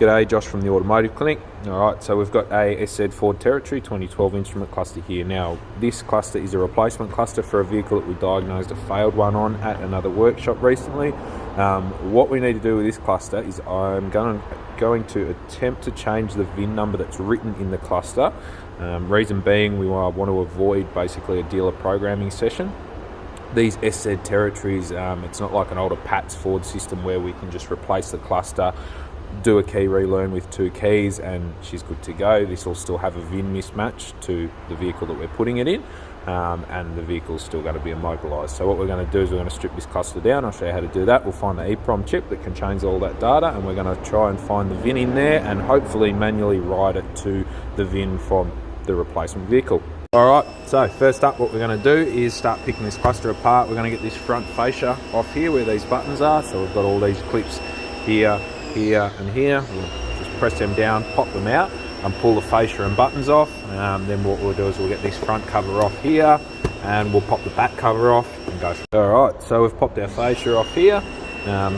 G'day, Josh from the Automotive Clinic. Alright, so we've got a SZ Ford Territory 2012 instrument cluster here. Now, this cluster is a replacement cluster for a vehicle that we diagnosed a failed one on at another workshop recently. What we need to do with this cluster is I'm going to attempt to change the VIN number that's written in the cluster. Reason being, we want to avoid basically a dealer programming session. These SZ Territories, it's not like an older Pat's Ford system where we can just replace the cluster, do a key relearn with 2 keys and she's good to go. This will still have a VIN mismatch to the vehicle that we're putting it in, and the vehicle's still going to be immobilised. So what we're going to do is we're going to strip this cluster down. I'll show you how to do that. We'll find the EEPROM chip that can change all that data, and we're going to try and find the VIN in there and hopefully manually write it to the VIN from the replacement vehicle. Alright, so first up what we're going to do is start picking this cluster apart. We're going to get this front fascia off here where these buttons are. So we've got all these clips here, here and here. We'll just press them down, pop them out and pull the fascia and buttons off. Then what we'll do is we'll get this front cover off here and we'll pop the back cover off and go. Alright, so we've popped our fascia off here.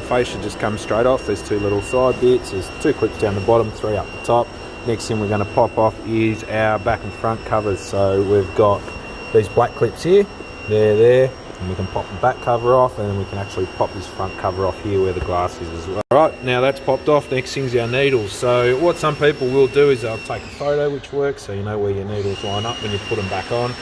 Fascia just comes straight off. There's 2 little side bits. There's 2 clips down the bottom, 3 up the top. Next thing we're going to pop off is our back and front covers. So we've got these black clips here, they're there, and we can pop the back cover off, and then we can actually pop this front cover off here where the glass is as well. Alright, now that's popped off. Next thing's our needles. So what some people will do is they'll take a photo, which works, so you know where your needles line up when you put them back on.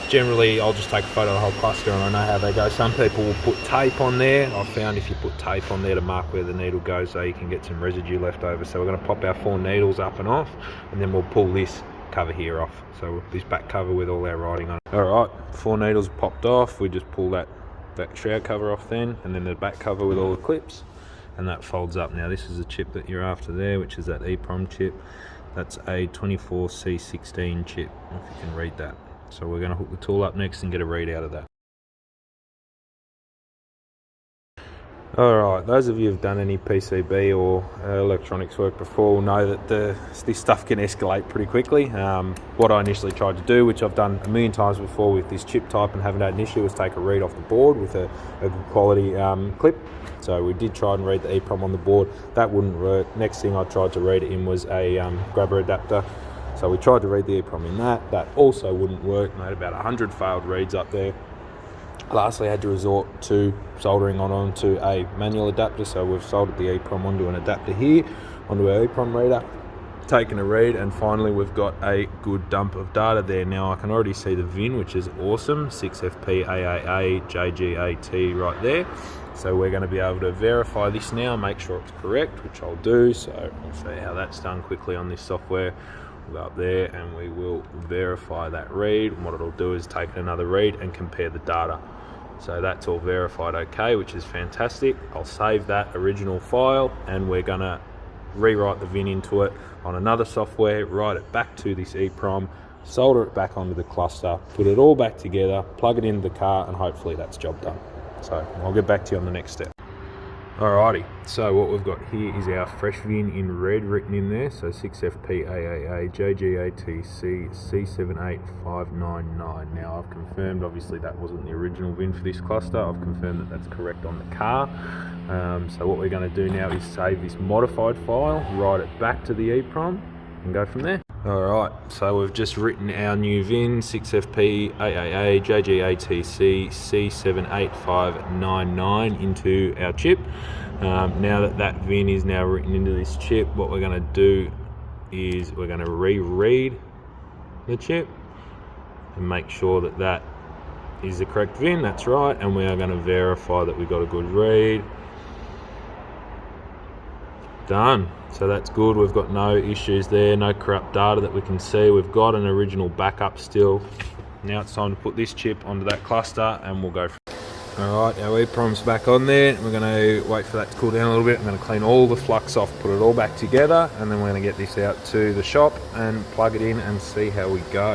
Generally, I'll just take a photo of the whole cluster and I know how they go. Some people will put tape on there. I've found if you put tape on there to mark where the needle goes, so you can get some residue left over. So we're going to pop our 4 needles up and off, and then we'll pull this cover here off. So this back cover with all our writing on it. Alright, 4 needles popped off. We just pull that shroud cover off then, and then the back cover with all the clips, and that folds up. Now this is the chip that you're after there, which is that EEPROM chip. That's a 24C16 chip, if you can read that. So we're going to hook the tool up next and get a read out of that. Alright, those of you who've done any PCB or electronics work before will know that this stuff can escalate pretty quickly. What I initially tried to do, which I've done a million times before with this chip type and haven't had an issue, was take a read off the board with a good quality clip. So we did try and read the EEPROM on the board. That wouldn't work. Next thing I tried to read it in was a grabber adapter. So we tried to read the EEPROM in that. That also wouldn't work. Made about 100 failed reads up there. Lastly, I had to resort to soldering onto a manual adapter. So we've soldered the EEPROM onto an adapter here, onto our EEPROM reader, taken a read, and finally we've got a good dump of data there. Now I can already see the VIN, which is awesome, 6FP AAA JGAT right there. So we're going to be able to verify this now, make sure it's correct, which I'll do. So I'll show you how that's done quickly on this software. We'll go up there and we will verify that read. And what it'll do is take another read and compare the data. So that's all verified okay, which is fantastic. I'll save that original file and we're going to rewrite the VIN into it on another software, write it back to this EEPROM, solder it back onto the cluster, put it all back together, plug it into the car, and hopefully that's job done. So I'll get back to you on the next step. Alrighty, so what we've got here is our fresh VIN in red written in there, so 6FP AAA JGAT C78599. Now I've confirmed obviously that wasn't the original VIN for this cluster. I've confirmed that that's correct on the car. So what we're going to do now is save this modified file, write it back to the EEPROM and go from there. Alright, so we've just written our new VIN, 6FP AAA JGAT C78599 into our chip. Now that VIN is now written into this chip, what we're going to do is we're going to reread the chip and make sure that that is the correct VIN. That's right, and we are going to verify that we got a good read. Done. So that's good. We've got no issues there, no corrupt data that we can see. We've got an original backup still. Now it's time to put this chip onto that cluster and we'll go. Alright, our EEPROM's back on there. We're going to wait for that to cool down a little bit. I'm going to clean all the flux off, put it all back together, and then we're going to get this out to the shop and plug it in and see how we go.